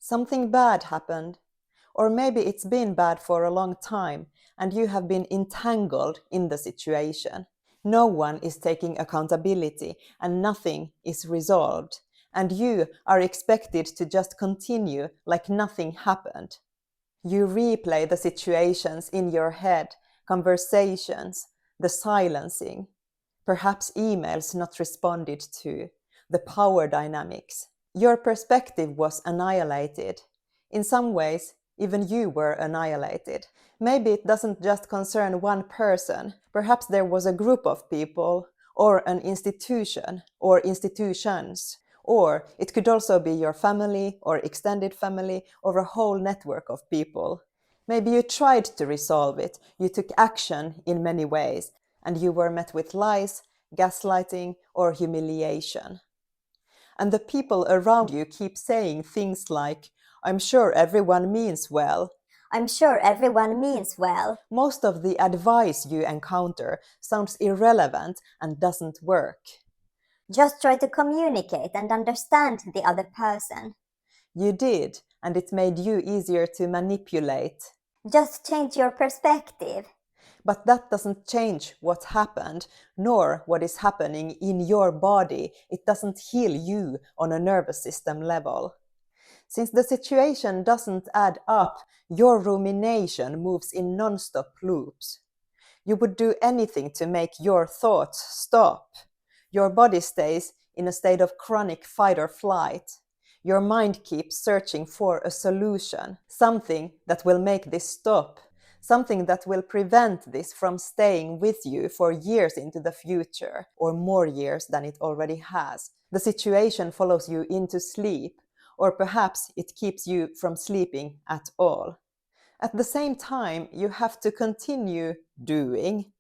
Something bad happened. Or maybe it's been bad for a long time and you have been entangled in the situation. No one is taking accountability and nothing is resolved. And you are expected to just continue like nothing happened. You replay the situations in your head, conversations, the silencing, perhaps emails not responded to, the power dynamics. Your perspective was annihilated. In some ways, even you were annihilated. Maybe it doesn't just concern one person. Perhaps there was a group of people, or an institution, or institutions. Or it could also be your family, or extended family, or a whole network of people. Maybe you tried to resolve it, you took action in many ways, and you were met with lies, gaslighting, or humiliation. And the people around you keep saying things like, I'm sure everyone means well. I'm sure everyone means well. Most of the advice you encounter sounds irrelevant and doesn't work. Just try to communicate and understand the other person. You did, and it made you easier to manipulate. Just change your perspective. But that doesn't change what happened, nor what is happening in your body. It doesn't heal you on a nervous system level. Since the situation doesn't add up, your rumination moves in non-stop loops. You would do anything to make your thoughts stop. Your body stays in a state of chronic fight or flight. Your mind keeps searching for a solution, something that will make this stop, something that will prevent this from staying with you for years into the future, or more years than it already has. The situation follows you into sleep, or perhaps it keeps you from sleeping at all. At the same time, you have to continue doing,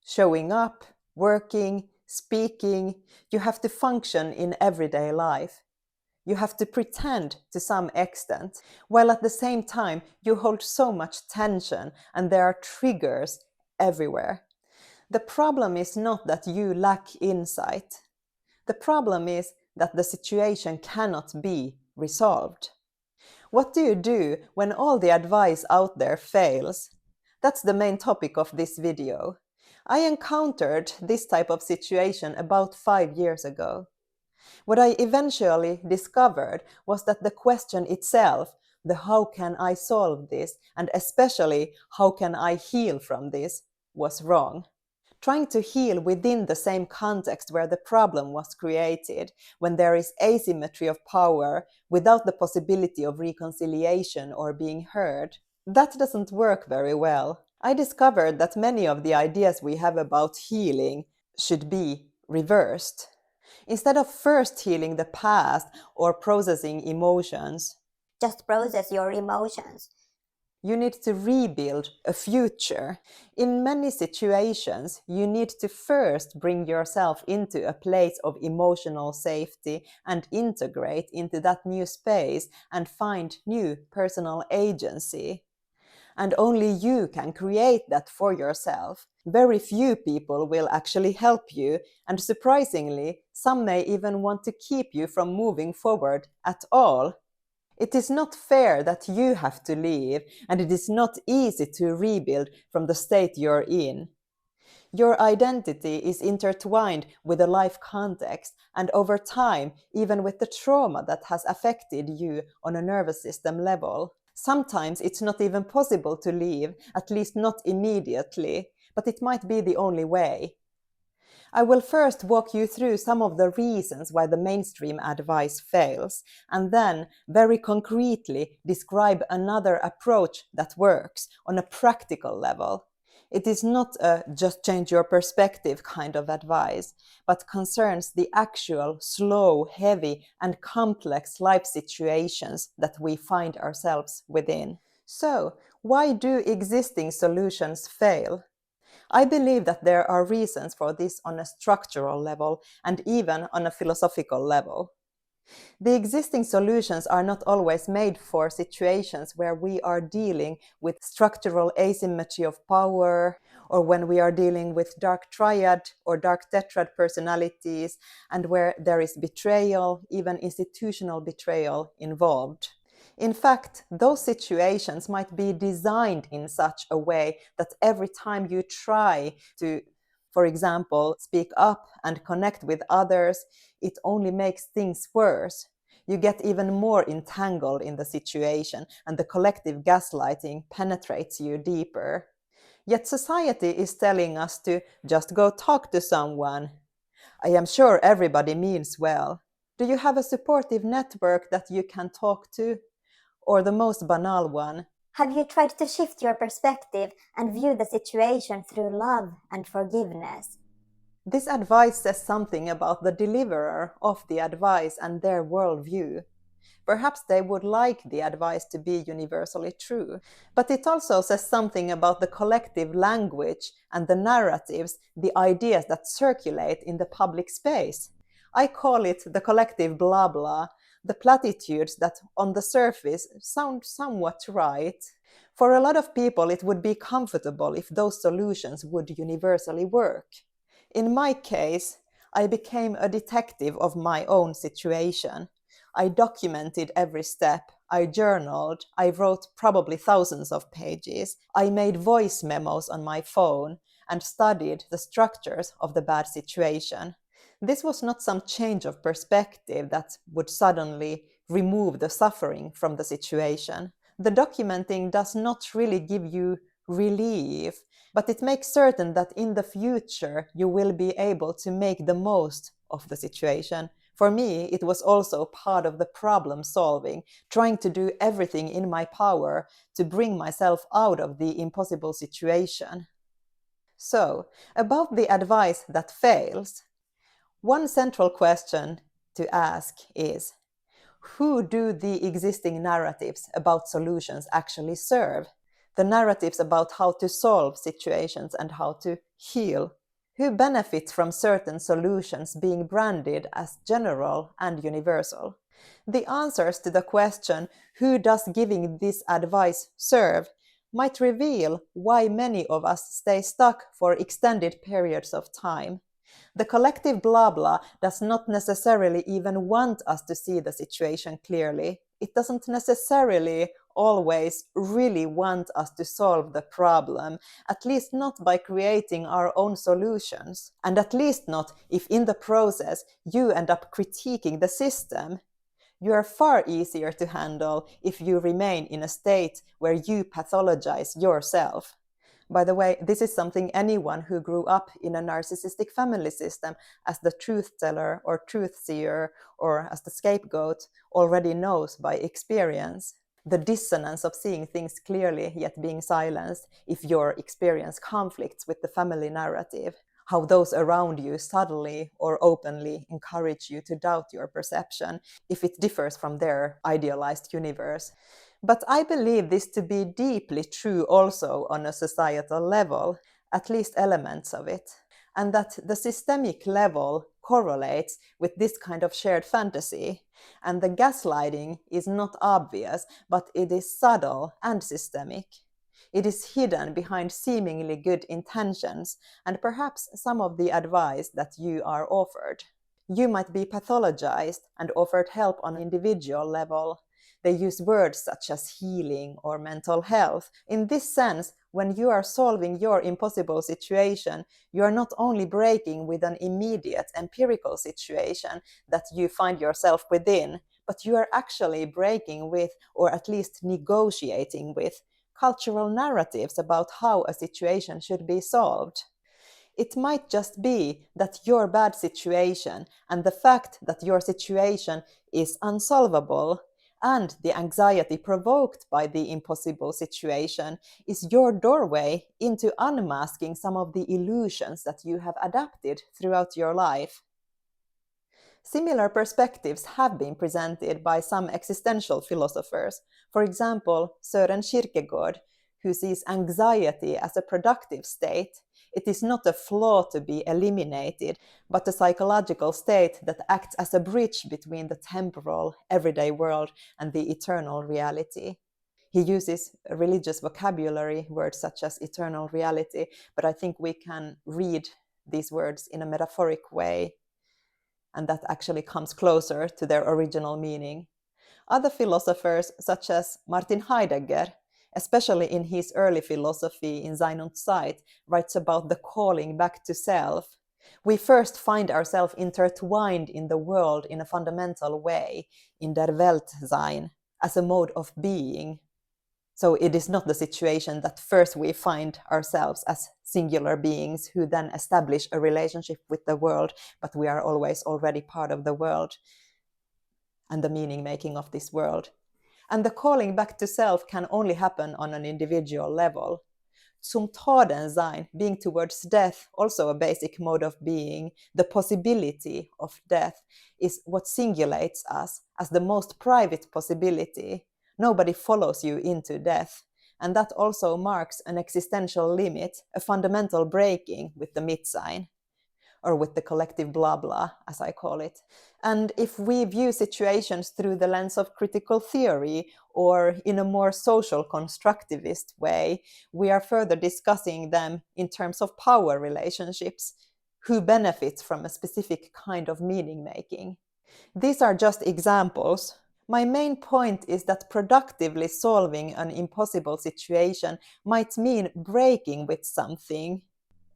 showing up, working, speaking. You have to function in everyday life. You have to pretend to some extent, while at the same time you hold so much tension and there are triggers everywhere. The problem is not that you lack insight. The problem is that the situation cannot be resolved. What do you do when all the advice out there fails? That's the main topic of this video. I encountered this type of situation about 5 years ago. What I eventually discovered was that the question itself, the how can I solve this, and especially how can I heal from this, was wrong. Trying to heal within the same context where the problem was created, when there is asymmetry of power without the possibility of reconciliation or being heard, that doesn't work very well. I discovered that many of the ideas we have about healing should be reversed. Instead of first healing the past or processing emotions, Just process your emotions. you need to rebuild a future. In many situations, you need to first bring yourself into a place of emotional safety and integrate into that new space and find new personal agency. And only you can create that for yourself. Very few people will actually help you, and surprisingly, some may even want to keep you from moving forward at all. It is not fair that you have to leave, and it is not easy to rebuild from the state you're in. Your identity is intertwined with the life context, and over time, even with the trauma that has affected you on a nervous system level. Sometimes it's not even possible to leave, at least not immediately, but it might be the only way. I will first walk you through some of the reasons why the mainstream advice fails, and then very concretely describe another approach that works on a practical level. It is not a just change your perspective kind of advice, but concerns the actual, slow, heavy, and complex life situations that we find ourselves within. So, why do existing solutions fail? I believe that there are reasons for this on a structural level and even on a philosophical level. The existing solutions are not always made for situations where we are dealing with structural asymmetry of power, or when we are dealing with dark triad or dark tetrad personalities, and where there is betrayal, even institutional betrayal, involved. In fact, those situations might be designed in such a way that every time you try to, for example, speak up and connect with others, it only makes things worse. You get even more entangled in the situation, and the collective gaslighting penetrates you deeper. Yet society is telling us to just go talk to someone. I am sure everybody means well. Do you have a supportive network that you can talk to? Or the most banal one, Have you tried to shift your perspective and view the situation through love and forgiveness? this advice says something about the deliverer of the advice and their worldview. Perhaps they would like the advice to be universally true, but it also says something about the collective language and the narratives, the ideas that circulate in the public space. I call it the collective blah blah, the platitudes that on the surface sound somewhat right. For a lot of people, it would be comfortable if those solutions would universally work. In my case, I became a detective of my own situation. I documented every step. I journaled. I wrote probably thousands of pages. I made voice memos on my phone and studied the structures of the bad situation. This was not some change of perspective that would suddenly remove the suffering from the situation. The documenting does not really give you relief, but it makes certain that in the future you will be able to make the most of the situation. For me, it was also part of the problem solving, trying to do everything in my power to bring myself out of the impossible situation. So, about the advice that fails, one central question to ask is, who do the existing narratives about solutions actually serve? The narratives about how to solve situations and how to heal. Who benefits from certain solutions being branded as general and universal? The answers to the question, who does giving this advice serve, might reveal why many of us stay stuck for extended periods of time. The collective blah blah does not necessarily even want us to see the situation clearly. It doesn't necessarily always really want us to solve the problem, at least not by creating our own solutions. And at least not if in the process you end up critiquing the system. You are far easier to handle if you remain in a state where you pathologize yourself. By the way, this is something anyone who grew up in a narcissistic family system as the truth teller or truth seer or as the scapegoat already knows by experience. The dissonance of seeing things clearly yet being silenced if your experience conflicts with the family narrative. How those around you subtly or openly encourage you to doubt your perception if it differs from their idealized universe. But I believe this to be deeply true also on a societal level, at least elements of it, and that the systemic level correlates with this kind of shared fantasy. And the gaslighting is not obvious, but it is subtle and systemic. It is hidden behind seemingly good intentions and perhaps some of the advice that you are offered. You might be pathologized and offered help on an individual level. They use words such as healing or mental health. In this sense, when you are solving your impossible situation, you are not only breaking with an immediate empirical situation that you find yourself within, but you are actually breaking with, or at least negotiating with, cultural narratives about how a situation should be solved. It might just be that your bad situation and the fact that your situation is unsolvable and the anxiety provoked by the impossible situation is your doorway into unmasking some of the illusions that you have adapted throughout your life. Similar perspectives have been presented by some existential philosophers, for example, Søren Kierkegaard, who sees anxiety as a productive state. It is not a flaw to be eliminated, but a psychological state that acts as a bridge between the temporal, everyday world and the eternal reality. He uses religious vocabulary, words such as eternal reality, but I think we can read these words in a metaphoric way, and that actually comes closer to their original meaning. Other philosophers, such as Martin Heidegger, especially in his early philosophy in Sein und Zeit, writes about the calling back to self. We first find ourselves intertwined in the world in a fundamental way, in der Weltsein, as a mode of being. So it is not the situation that first we find ourselves as singular beings who then establish a relationship with the world, but we are always already part of the world and the meaning making of this world. And the calling back to self can only happen on an individual level. Zum Totensein, being towards death, also a basic mode of being, the possibility of death, is what singulates us as the most private possibility. Nobody follows you into death. And that also marks an existential limit, a fundamental breaking with the Mitsein, or with the collective blah blah, as I call it. And if we view situations through the lens of critical theory or in a more social constructivist way, we are further discussing them in terms of power relationships, who benefits from a specific kind of meaning making. These are just examples. My main point is that productively solving an impossible situation might mean breaking with something,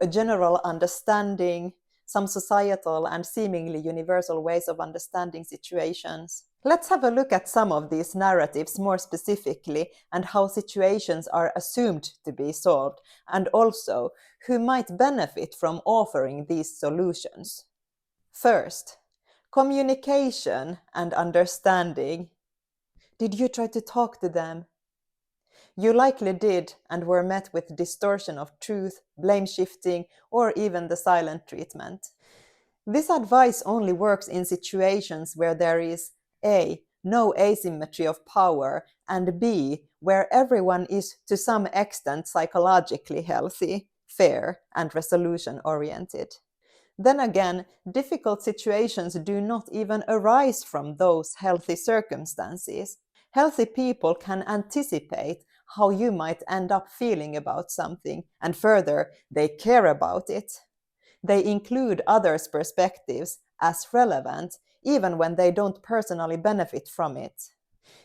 a general understanding, some societal and seemingly universal ways of understanding situations. Let's have a look at some of these narratives more specifically and how situations are assumed to be solved, and also who might benefit from offering these solutions. First, communication and understanding. Did you try to talk to them? You likely did and were met with distortion of truth, blame shifting, or even the silent treatment. This advice only works in situations where there is A, no asymmetry of power, and B, where everyone is to some extent psychologically healthy, fair, and resolution-oriented. Then again, difficult situations do not even arise from those healthy circumstances. Healthy people can anticipate how you might end up feeling about something, and further, they care about it. They include others' perspectives as relevant, even when they don't personally benefit from it.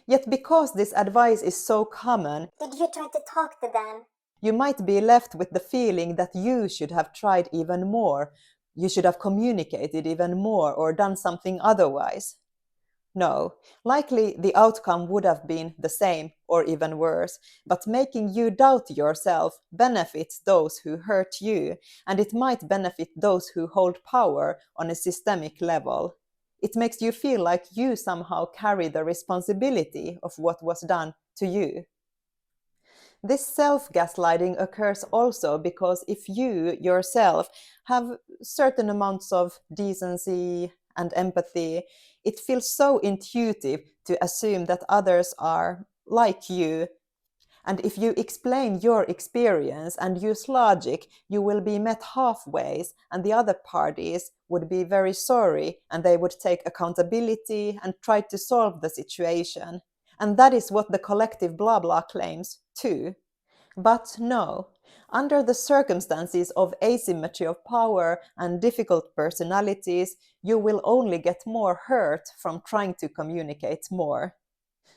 Yet because this advice is so common, Did you try to talk to them? You might be left with the feeling that you should have tried even more, you should have communicated even more or done something otherwise. No, likely the outcome would have been the same or even worse, but making you doubt yourself benefits those who hurt you, and it might benefit those who hold power on a systemic level. It makes you feel like you somehow carry the responsibility of what was done to you. This self-gaslighting occurs also because if you yourself have certain amounts of decency and empathy, it feels so intuitive to assume that others are like you. And if you explain your experience and use logic, you will be met halfway, and the other parties would be very sorry and they would take accountability and try to solve the situation. And that is what the collective blah blah claims too. But no, under the circumstances of asymmetry of power and difficult personalities, you will only get more hurt from trying to communicate more.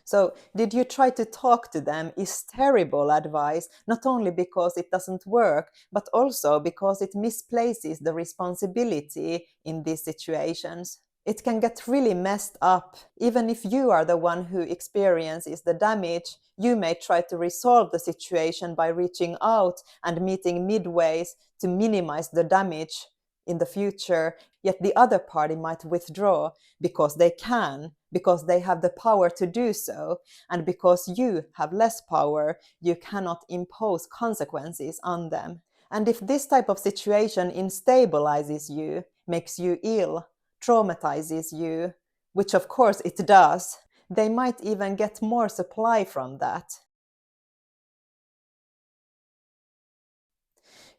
So, did you try to talk to them is terrible advice, not only because it doesn't work, but also because it misplaces the responsibility in these situations. It can get really messed up. Even if you are the one who experiences the damage, you may try to resolve the situation by reaching out and meeting midways to minimize the damage in the future, yet the other party might withdraw because they can, because they have the power to do so, and because you have less power, you cannot impose consequences on them. And if this type of situation instabilizes you, makes you ill, traumatizes you, which of course it does, they might even get more supply from that.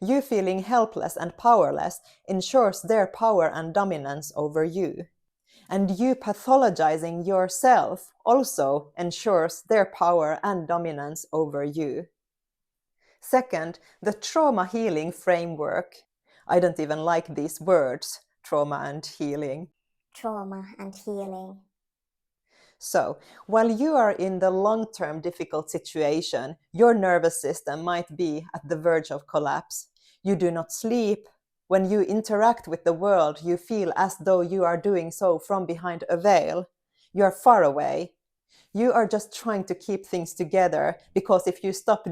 You feeling helpless and powerless ensures their power and dominance over you. And you pathologizing yourself also ensures their power and dominance over you. Second, the trauma healing framework. I don't even like these words, trauma and healing. Trauma and healing. So, while you are in the long-term difficult situation, your nervous system might be at the verge of collapse. You do not sleep. When you interact with the world, you feel as though you are doing so from behind a veil. You are far away. You are just trying to keep things together, because if you stop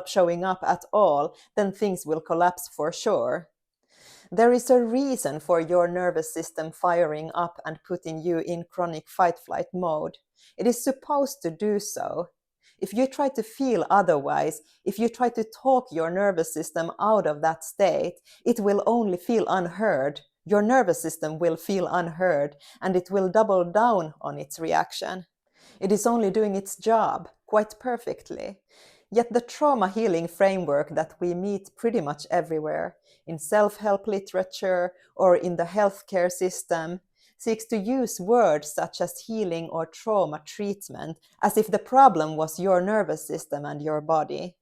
showing up at all, then things will collapse for sure. There is a reason for your nervous system firing up and putting you in chronic fight-flight mode. It is supposed to do so. If you try to feel otherwise, if you try to talk your nervous system out of that state, it will only feel unheard. Your nervous system will feel unheard, and it will double down on its reaction. It is only doing its job quite perfectly. Yet the trauma healing framework that we meet pretty much everywhere, in self-help literature or in the healthcare system, seeks to use words such as healing or trauma treatment as if the problem was your nervous system and your body.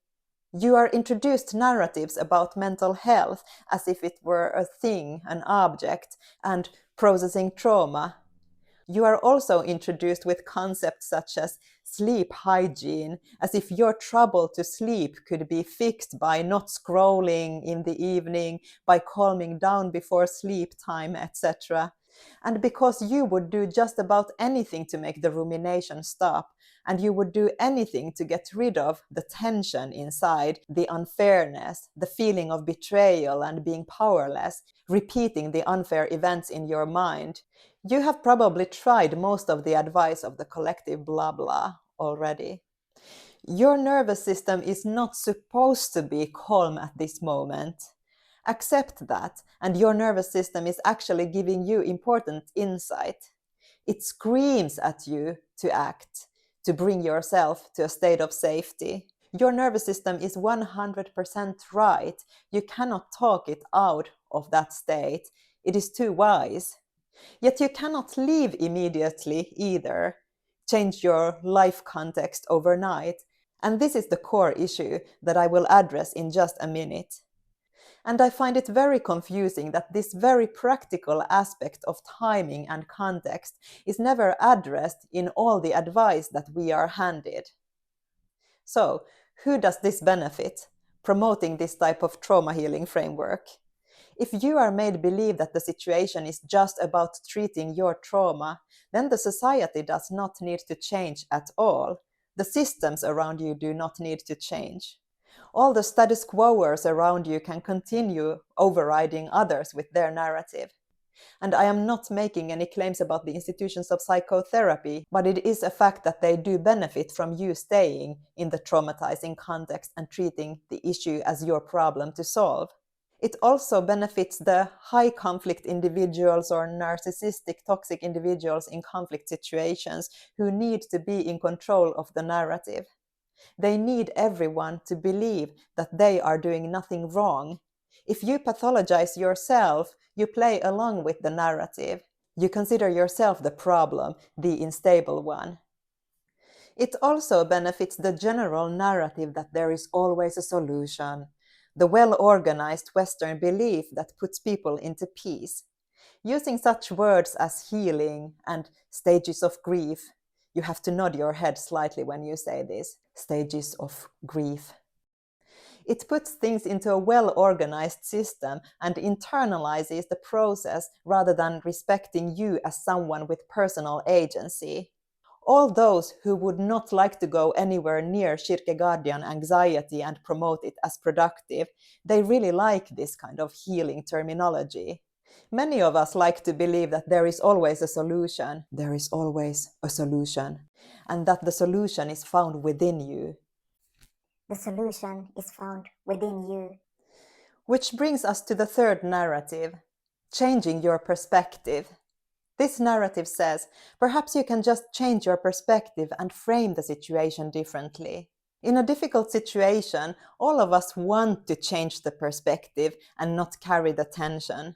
You are introduced narratives about mental health as if it were a thing, an object, and processing trauma. You are also introduced with concepts such as sleep hygiene, as if your trouble to sleep could be fixed by not scrolling in the evening, by calming down before sleep time, etc. And because you would do just about anything to make the rumination stop, and you would do anything to get rid of the tension inside, the unfairness, the feeling of betrayal and being powerless, repeating the unfair events in your mind, you have probably tried most of the advice of the collective blah blah already. Your nervous system is not supposed to be calm at this moment. Accept that, and your nervous system is actually giving you important insight. It screams at you to act, to bring yourself to a state of safety. Your nervous system is 100% right. You cannot talk it out of that state. It is too wise. Yet you cannot leave immediately either, change your life context overnight. And this is the core issue that I will address in just a minute. And I find it very confusing that this very practical aspect of timing and context is never addressed in all the advice that we are handed. So, who does this benefit, promoting this type of trauma healing framework? If you are made believe that the situation is just about treating your trauma, then the society does not need to change at all. The systems around you do not need to change. All the status quoers around you can continue overriding others with their narrative. And I am not making any claims about the institutions of psychotherapy, but it is a fact that they do benefit from you staying in the traumatizing context and treating the issue as your problem to solve. It also benefits the high conflict individuals or narcissistic toxic individuals in conflict situations who need to be in control of the narrative. They need everyone to believe that they are doing nothing wrong. If you pathologize yourself, you play along with the narrative. You consider yourself the problem, the unstable one. It also benefits the general narrative that there is always a solution, the well-organized Western belief that puts people into peace. Using such words as healing and stages of grief, you have to nod your head slightly when you say this, stages of grief. It puts things into a well-organized system and internalizes the process rather than respecting you as someone with personal agency. All those who would not like to go anywhere near Kierkegaardian anxiety and promote it as productive, they really like this kind of healing terminology. Many of us like to believe that there is always a solution. There is always a solution. And that the solution is found within you. The solution is found within you. Which brings us to the third narrative, changing your perspective. This narrative says, perhaps you can just change your perspective and frame the situation differently. In a difficult situation, all of us want to change the perspective and not carry the tension.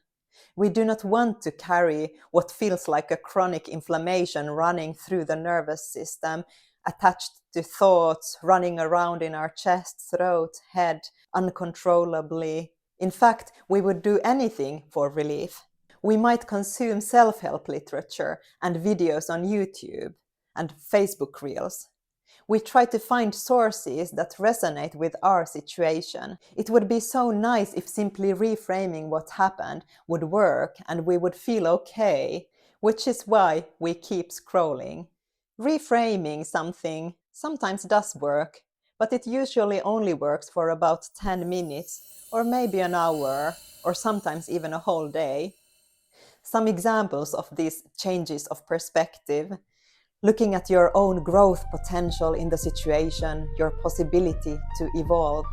We do not want to carry what feels like a chronic inflammation running through the nervous system, attached to thoughts running around in our chest, throat, head, uncontrollably. In fact, we would do anything for relief. We might consume self-help literature and videos on YouTube. and Facebook Reels. We try to find sources that resonate with our situation. It would be so nice if simply reframing what happened would work and we would feel okay, which is why we keep scrolling. Reframing something sometimes does work, but it usually only works for about 10 minutes, or maybe an hour, or sometimes even a whole day. Some examples of these changes of perspective: looking at your own growth potential in the situation, your possibility to evolve.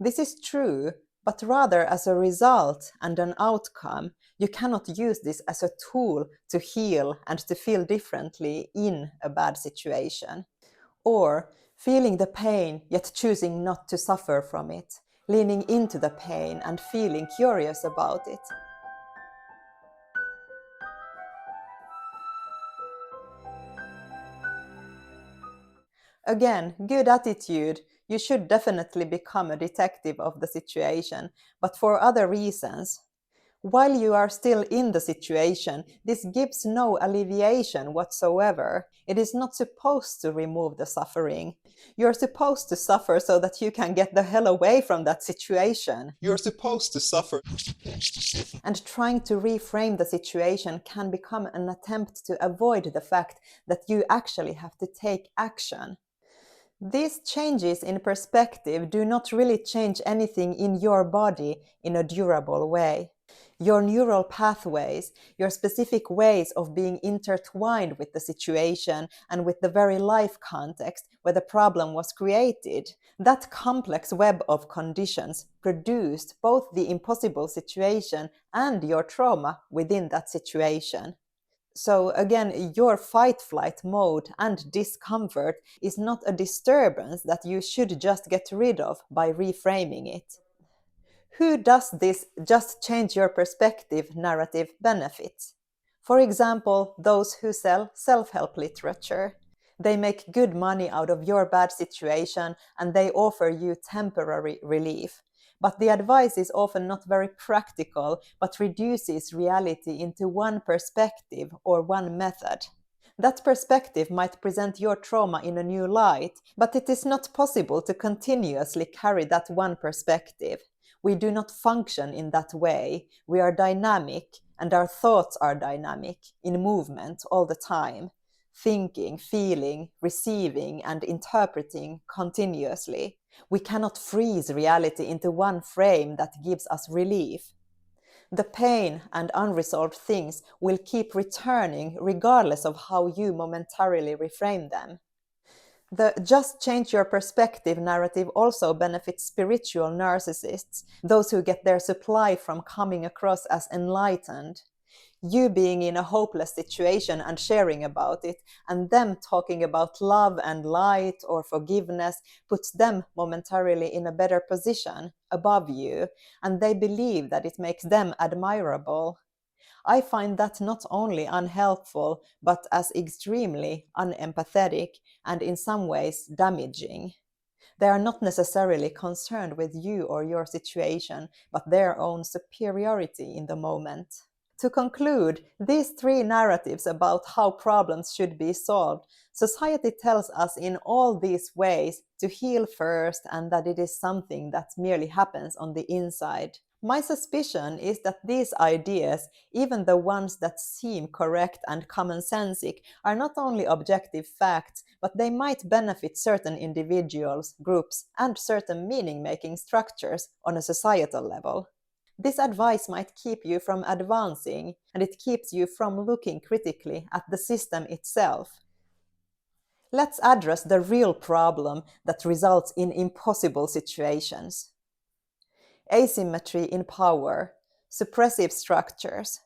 This is true, but rather as a result and an outcome. You cannot use this as a tool to heal and to feel differently in a bad situation. Or feeling the pain yet choosing not to suffer from it, leaning into the pain and feeling curious about it. Again, good attitude. You should definitely become a detective of the situation, but for other reasons. While you are still in the situation, this gives no alleviation whatsoever. It is not supposed to remove the suffering. You're supposed to suffer so that you can get the hell away from that situation. You're supposed to suffer. And trying to reframe the situation can become an attempt to avoid the fact that you actually have to take action. These changes in perspective do not really change anything in your body in a durable way. Your neural pathways, your specific ways of being intertwined with the situation and with the very life context where the problem was created, that complex web of conditions produced both the impossible situation and your trauma within that situation. So again, your fight-flight mode and discomfort is not a disturbance that you should just get rid of by reframing it. Who does this just change your perspective narrative benefit? For example, those who sell self-help literature. They make good money out of your bad situation and they offer you temporary relief. But the advice is often not very practical, but reduces reality into one perspective or one method. That perspective might present your trauma in a new light, but it is not possible to continuously carry that one perspective. We do not function in that way. We are dynamic, and our thoughts are dynamic, in movement all the time, thinking, feeling, receiving, and interpreting continuously. We cannot freeze reality into one frame that gives us relief. The pain and unresolved things will keep returning regardless of how you momentarily reframe them. The just change your perspective narrative also benefits spiritual narcissists, those who get their supply from coming across as enlightened. You being in a hopeless situation and sharing about it, and them talking about love and light or forgiveness, puts them momentarily in a better position above you, and they believe that it makes them admirable. I find that not only unhelpful, but as extremely unempathetic and in some ways damaging. They are not necessarily concerned with you or your situation, but their own superiority in the moment. To conclude, these three narratives about how problems should be solved, society tells us in all these ways to heal first and that it is something that merely happens on the inside. My suspicion is that these ideas, even the ones that seem correct and commonsensic, are not only objective facts, but they might benefit certain individuals, groups, and certain meaning-making structures on a societal level. This advice might keep you from advancing, and it keeps you from looking critically at the system itself. Let's address the real problem that results in impossible situations. Asymmetry in power, suppressive structures,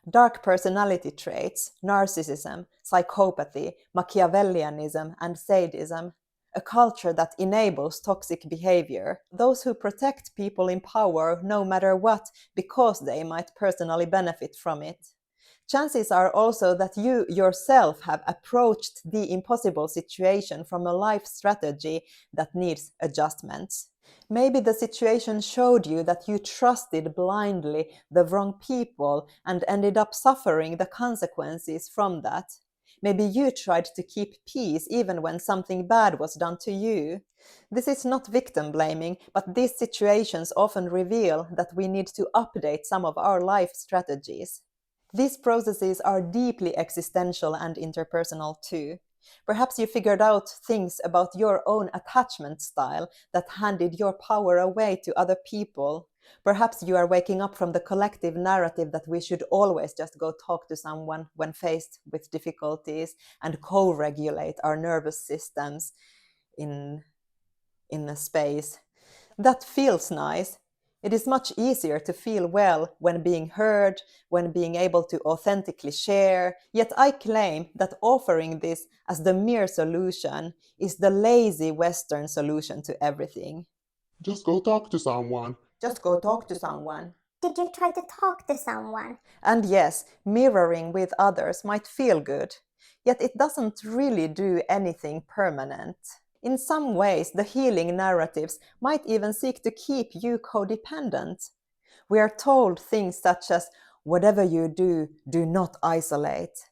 dark personality traits, narcissism, psychopathy, Machiavellianism, and sadism, a culture that enables toxic behavior, those who protect people in power no matter what because they might personally benefit from it. Chances are also that you yourself have approached the impossible situation from a life strategy that needs adjustments. Maybe the situation showed you that you trusted blindly the wrong people and ended up suffering the consequences from that. Maybe you tried to keep peace even when something bad was done to you. This is not victim blaming, but these situations often reveal that we need to update some of our life strategies. These processes are deeply existential and interpersonal too. Perhaps you figured out things about your own attachment style that handed your power away to other people. Perhaps you are waking up from the collective narrative that we should always just go talk to someone when faced with difficulties and co-regulate our nervous systems in a space. That feels nice. It is much easier to feel well when being heard, when being able to authentically share. Yet I claim that offering this as the mere solution is the lazy Western solution to everything. Just go talk to someone. Just go talk to someone. Did you try to talk to someone? And yes, mirroring with others might feel good, yet it doesn't really do anything permanent. In some ways, the healing narratives might even seek to keep you codependent. We are told things such as, whatever you do, do not isolate.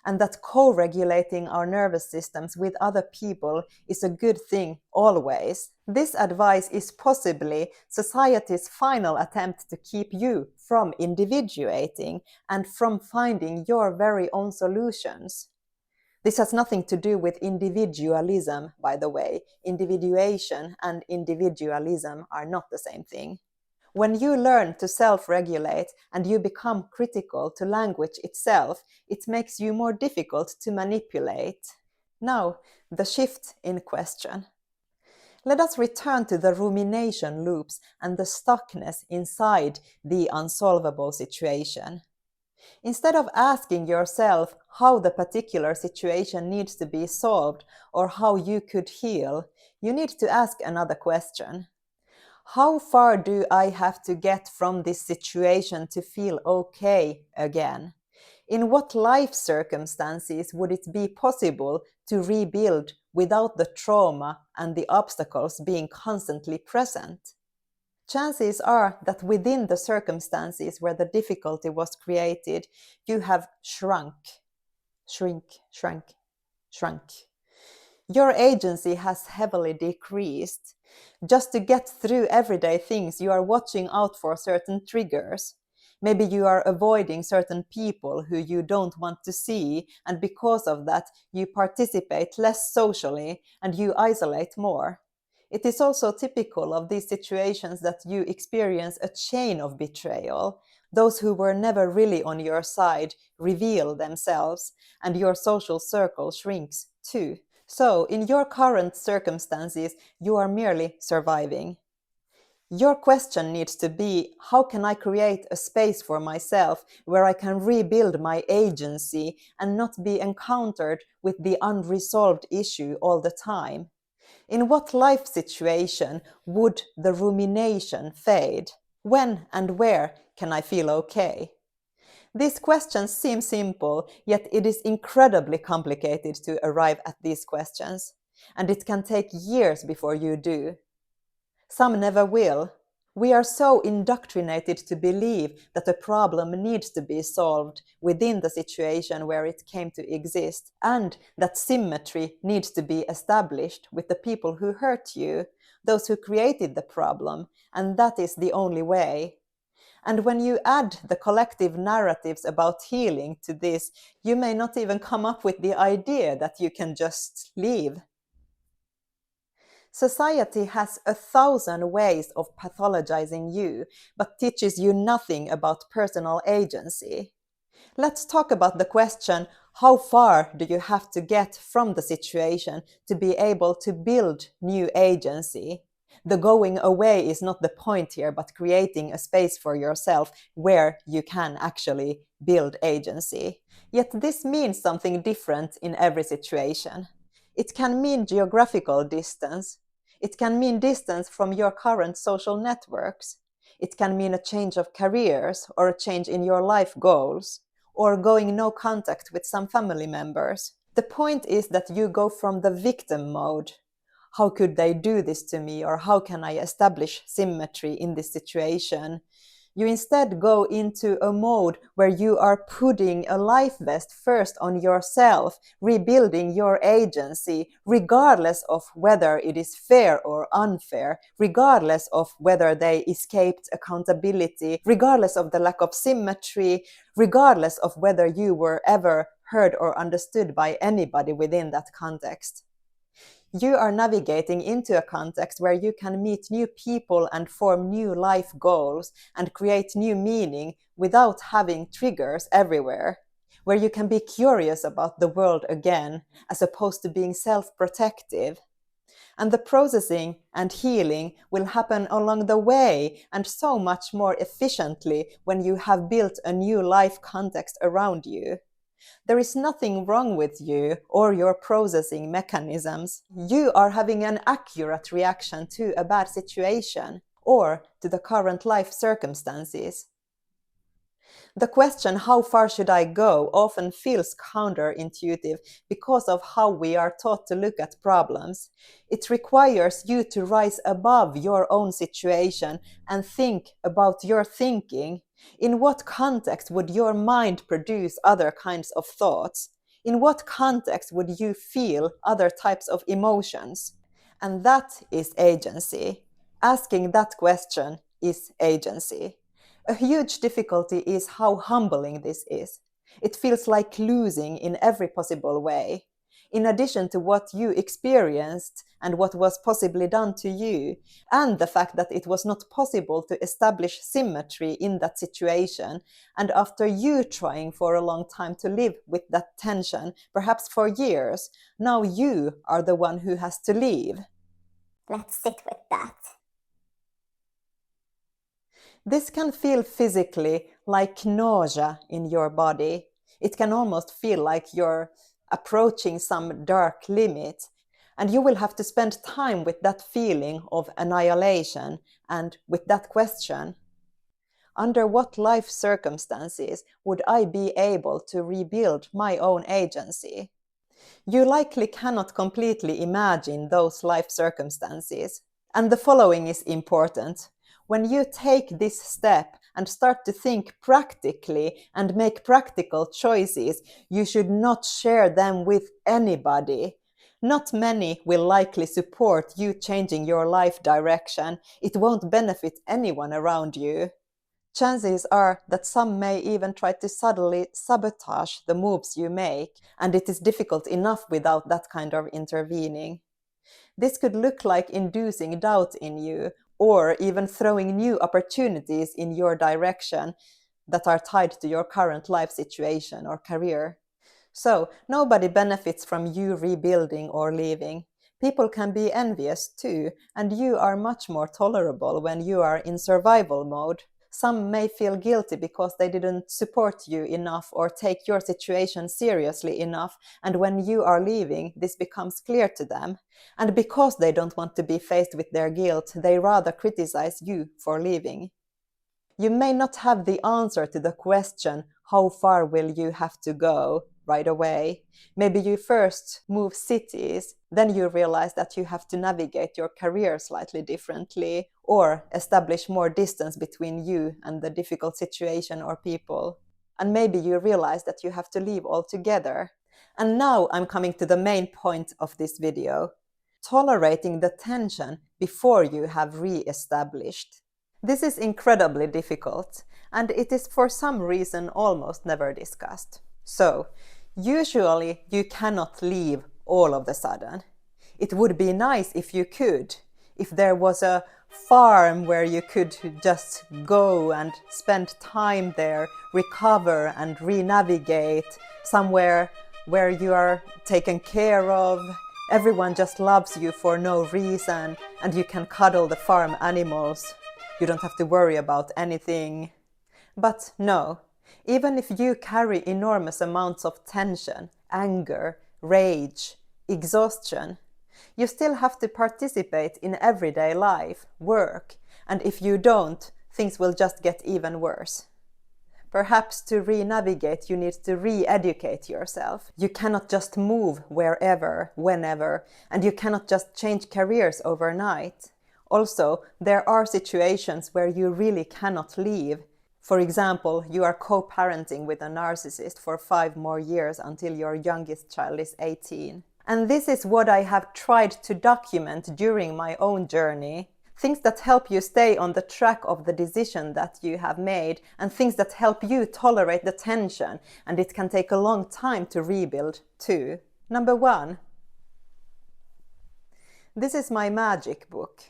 And that co-regulating our nervous systems with other people is a good thing always. This advice is possibly society's final attempt to keep you from individuating and from finding your very own solutions. This has nothing to do with individualism, by the way. Individuation and individualism are not the same thing. When you learn to self-regulate and you become critical to language itself, it makes you more difficult to manipulate. Now, the shift in question. Let us return to the rumination loops and the stuckness inside the unsolvable situation. Instead of asking yourself how the particular situation needs to be solved or how you could heal, you need to ask another question. How far do I have to get from this situation to feel okay again? In what life circumstances would it be possible to rebuild without the trauma and the obstacles being constantly present? Chances are that within the circumstances where the difficulty was created, you have shrunk. Your agency has heavily decreased. Just to get through everyday things, you are watching out for certain triggers. Maybe you are avoiding certain people who you don't want to see, and because of that, you participate less socially and you isolate more. It is also typical of these situations that you experience a chain of betrayal. Those who were never really on your side reveal themselves, and your social circle shrinks too. So, in your current circumstances, you are merely surviving. Your question needs to be, how can I create a space for myself where I can rebuild my agency and not be encountered with the unresolved issue all the time? In what life situation would the rumination fade? When and where can I feel okay? These questions seem simple, yet it is incredibly complicated to arrive at these questions, and it can take years before you do. Some never will. We are so indoctrinated to believe that a problem needs to be solved within the situation where it came to exist, and that symmetry needs to be established with the people who hurt you, those who created the problem, and that is the only way. And when you add the collective narratives about healing to this, you may not even come up with the idea that you can just leave. Society has 1,000 ways of pathologizing you, but teaches you nothing about personal agency. Let's talk about the question, how far do you have to get from the situation to be able to build new agency? The going away is not the point here, but creating a space for yourself where you can actually build agency. Yet this means something different in every situation. It can mean geographical distance. It can mean distance from your current social networks. It can mean a change of careers or a change in your life goals, or going no contact with some family members. The point is that you go from the victim mode. How could they do this to me? Or how can I establish symmetry in this situation? You instead go into a mode where you are putting a life vest first on yourself, rebuilding your agency, regardless of whether it is fair or unfair, regardless of whether they escaped accountability, regardless of the lack of symmetry, regardless of whether you were ever heard or understood by anybody within that context. You are navigating into a context where you can meet new people and form new life goals and create new meaning without having triggers everywhere, where you can be curious about the world again, as opposed to being self-protective. And the processing and healing will happen along the way and so much more efficiently when you have built a new life context around you. There is nothing wrong with you or your processing mechanisms. You are having an accurate reaction to a bad situation or to the current life circumstances. The question, how far should I go, often feels counterintuitive because of how we are taught to look at problems. It requires you to rise above your own situation and think about your thinking. In what context would your mind produce other kinds of thoughts? In what context would you feel other types of emotions? And that is agency. Asking that question is agency. A huge difficulty is how humbling this is. It feels like losing in every possible way. In addition to what you experienced and what was possibly done to you, and the fact that it was not possible to establish symmetry in that situation, and after you trying for a long time to live with that tension, perhaps for years, now you are the one who has to leave. Let's sit with that. This can feel physically like nausea in your body. It can almost feel like you're approaching some dark limit, and you will have to spend time with that feeling of annihilation and with that question. Under what life circumstances would I be able to rebuild my own agency? You likely cannot completely imagine those life circumstances. And the following is important. When you take this step and start to think practically and make practical choices, you should not share them with anybody. Not many will likely support you changing your life direction. It won't benefit anyone around you. Chances are that some may even try to subtly sabotage the moves you make, and it is difficult enough without that kind of intervening. This could look like inducing doubt in you, or even throwing new opportunities in your direction that are tied to your current life situation or career. So, nobody benefits from you rebuilding or leaving. People can be envious too, and you are much more tolerable when you are in survival mode. Some may feel guilty because they didn't support you enough or take your situation seriously enough, and when you are leaving, this becomes clear to them. And because they don't want to be faced with their guilt, they rather criticize you for leaving. You may not have the answer to the question, how far will you have to go, right away. Maybe you first move cities, then you realize that you have to navigate your career slightly differently, or establish more distance between you and the difficult situation or people. And maybe you realize that you have to leave altogether. And now I'm coming to the main point of this video: tolerating the tension before you have re-established. This is incredibly difficult, and it is for some reason almost never discussed. So, usually you cannot leave all of a sudden. It would be nice if you could, if there was a farm where you could just go and spend time there, recover and re-navigate, somewhere where you are taken care of. Everyone just loves you for no reason, and you can cuddle the farm animals. You don't have to worry about anything. But no, even if you carry enormous amounts of tension, anger, rage, exhaustion, you still have to participate in everyday life, work, and if you don't, things will just get even worse. Perhaps to re-navigate, you need to re-educate yourself. You cannot just move wherever, whenever, and you cannot just change careers overnight. Also, there are situations where you really cannot leave. For example, you are co-parenting with a narcissist for 5 more years until your youngest child is 18. And this is what I have tried to document during my own journey. Things that help you stay on the track of the decision that you have made, and things that help you tolerate the tension, and it can take a long time to rebuild too. Number 1. This is my magic book.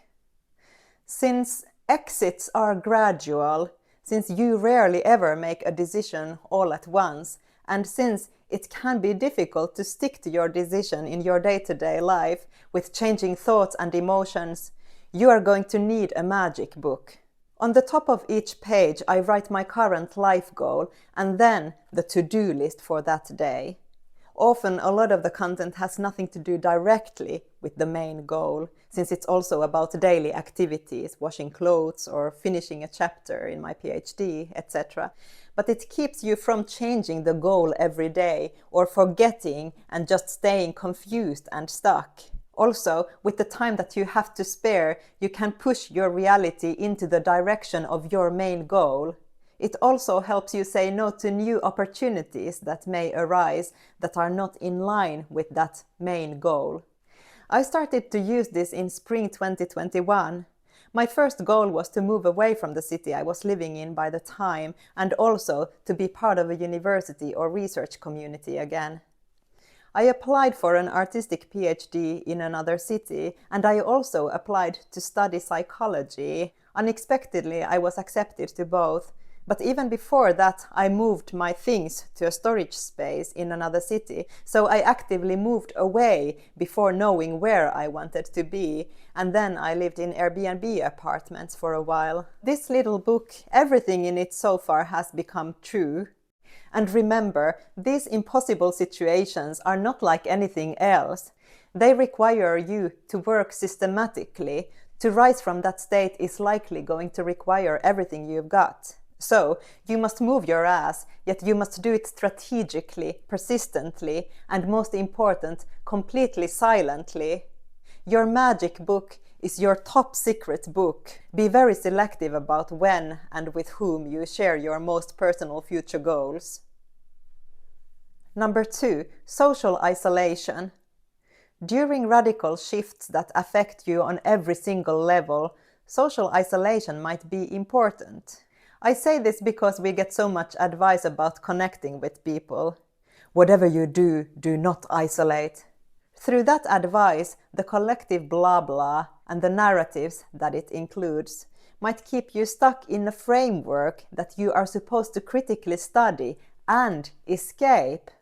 Since exits are gradual, since you rarely ever make a decision all at once, and since it can be difficult to stick to your decision in your day-to-day life with changing thoughts and emotions, you are going to need a magic book. On the top of each page, I write my current life goal and then the to-do list for that day. Often a lot of the content has nothing to do directly with the main goal, since it's also about daily activities, washing clothes or finishing a chapter in my PhD, etc. But it keeps you from changing the goal every day or forgetting and just staying confused and stuck. Also, with the time that you have to spare, you can push your reality into the direction of your main goal. It also helps you say no to new opportunities that may arise that are not in line with that main goal. I started to use this in spring 2021. My first goal was to move away from the city I was living in by the time, and also to be part of a university or research community again. I applied for an artistic PhD in another city, and I also applied to study psychology. Unexpectedly, I was accepted to both. But even before that, I moved my things to a storage space in another city, so I actively moved away before knowing where I wanted to be, and then I lived in Airbnb apartments for a while. This little book, everything in it so far has become true. And remember, these impossible situations are not like anything else. They require you to work systematically. To rise from that state is likely going to require everything you've got. So, you must move your ass, yet you must do it strategically, persistently, and most important, completely silently. Your magic book is your top secret book. Be very selective about when and with whom you share your most personal future goals. Number 2, social isolation. During radical shifts that affect you on every single level, social isolation might be important. I say this because we get so much advice about connecting with people. Whatever you do, do not isolate. Through that advice, the collective blah blah and the narratives that it includes might keep you stuck in a framework that you are supposed to critically study and escape.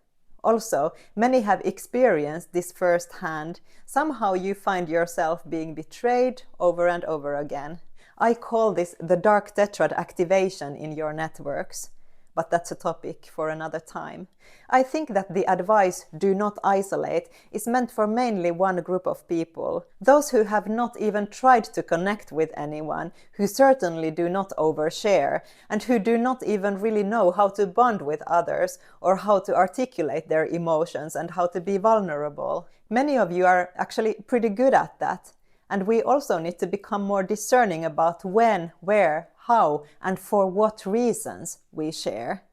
Also, many have experienced this firsthand. Somehow you find yourself being betrayed over and over again. I call this the dark tetrad activation in your networks, but that's a topic for another time. I think that the advice "do not isolate" is meant for mainly one group of people, those who have not even tried to connect with anyone, who certainly do not overshare, and who do not even really know how to bond with others or how to articulate their emotions and how to be vulnerable. Many of you are actually pretty good at that. And we also need to become more discerning about when, where, how, and for what reasons we share.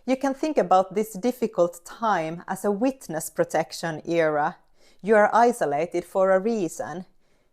You can think about this difficult time as a witness protection era. You are isolated for a reason.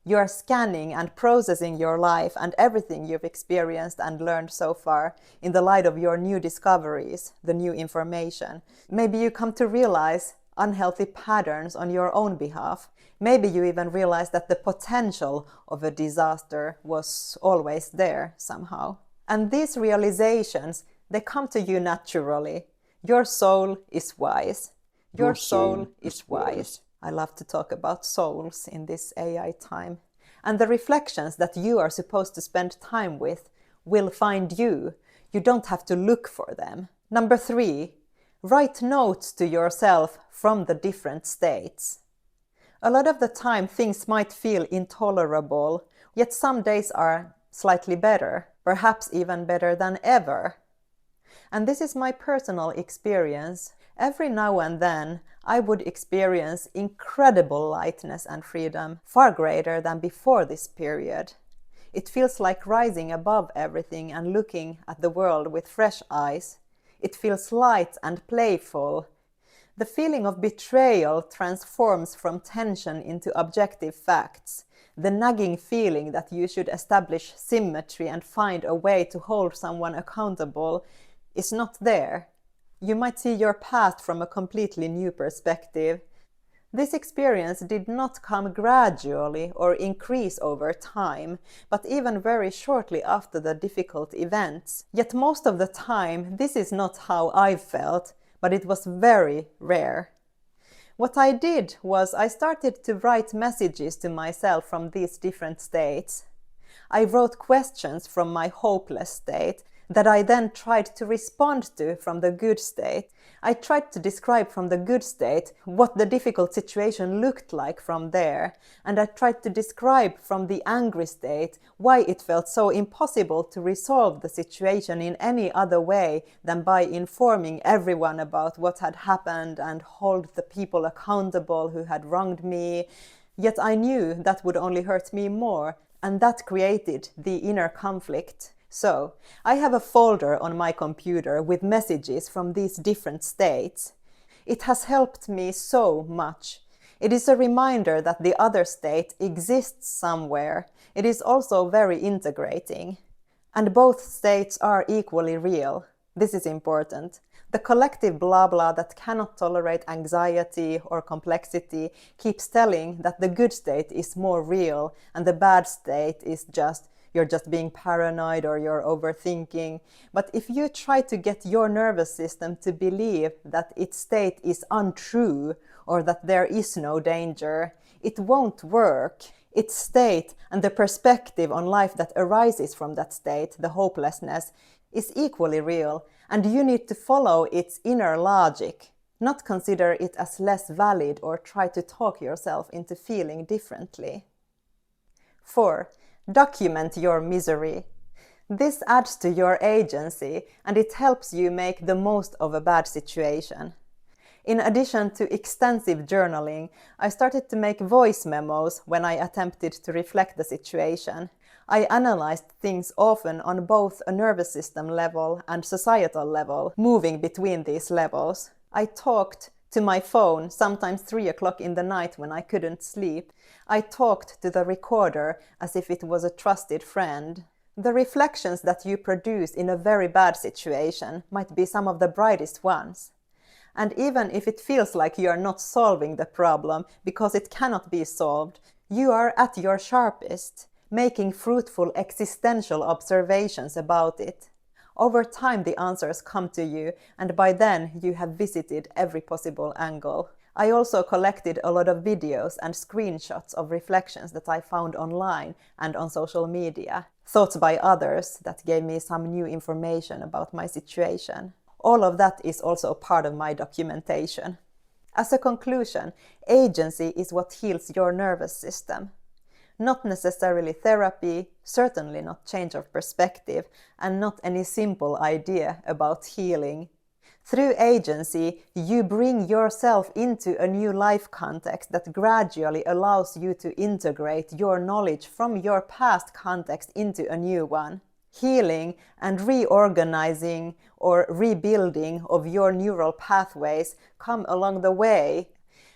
You are scanning and processing your life and everything you've experienced and learned so far in the light of your new discoveries, the new information. Maybe you come to realize unhealthy patterns on your own behalf. Maybe you even realize that the potential of a disaster was always there somehow. And these realizations, they come to you naturally. Your soul is wise. Your soul is wise. I love to talk about souls in this AI time. And the reflections that you are supposed to spend time with will find you. You don't have to look for them. Number 3, write notes to yourself from the different states. A lot of the time things might feel intolerable, yet some days are slightly better, perhaps even better than ever. And this is my personal experience. Every now and then, I would experience incredible lightness and freedom, far greater than before this period. It feels like rising above everything and looking at the world with fresh eyes. It feels light and playful. The feeling of betrayal transforms from tension into objective facts. The nagging feeling that you should establish symmetry and find a way to hold someone accountable is not there. You might see your past from a completely new perspective. This experience did not come gradually or increase over time, but even very shortly after the difficult events. Yet most of the time, this is not how I felt, but it was very rare. What I did was I started to write messages to myself from these different states. I wrote questions from my hopeless state that I then tried to respond to from the good state. I tried to describe from the good state what the difficult situation looked like from there, and I tried to describe from the angry state why it felt so impossible to resolve the situation in any other way than by informing everyone about what had happened and hold the people accountable who had wronged me. Yet I knew that would only hurt me more, and that created the inner conflict. So, I have a folder on my computer with messages from these different states. It has helped me so much. It is a reminder that the other state exists somewhere. It is also very integrating. And both states are equally real. This is important. The collective blah blah that cannot tolerate anxiety or complexity keeps telling that the good state is more real and the bad state is you're just being paranoid or you're overthinking. But if you try to get your nervous system to believe that its state is untrue or that there is no danger, it won't work. Its state and the perspective on life that arises from that state, the hopelessness, is equally real, and you need to follow its inner logic, not consider it as less valid or try to talk yourself into feeling differently. 4. Document your misery. This adds to your agency and it helps you make the most of a bad situation. In addition to extensive journaling, I started to make voice memos when I attempted to reflect the situation. I analyzed things often on both a nervous system level and societal level, moving between these levels. I talked to my phone, sometimes 3 o'clock in the night when I couldn't sleep. I talked to the recorder as if it was a trusted friend. The reflections that you produce in a very bad situation might be some of the brightest ones. And even if it feels like you are not solving the problem because it cannot be solved, you are at your sharpest, making fruitful existential observations about it. Over time the answers come to you, and by then you have visited every possible angle. I also collected a lot of videos and screenshots of reflections that I found online and on social media, thoughts by others that gave me some new information about my situation. All of that is also part of my documentation. As a conclusion, agency is what heals your nervous system. Not necessarily therapy, certainly not change of perspective, and not any simple idea about healing. Through agency, you bring yourself into a new life context that gradually allows you to integrate your knowledge from your past context into a new one. Healing and reorganizing or rebuilding of your neural pathways come along the way,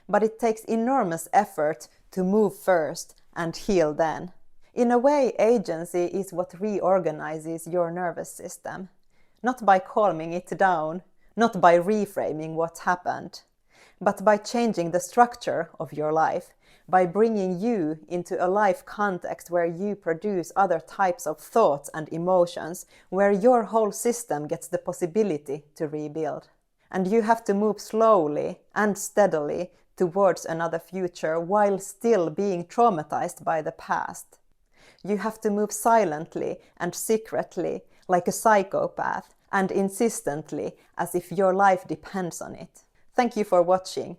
but it takes enormous effort to move first and heal then. In a way, agency is what reorganizes your nervous system. Not by calming it down, not by reframing what happened, but by changing the structure of your life, by bringing you into a life context where you produce other types of thoughts and emotions, where your whole system gets the possibility to rebuild. And you have to move slowly and steadily towards another future while still being traumatized by the past. You have to move silently and secretly, like a psychopath, and insistently, as if your life depends on it. Thank you for watching.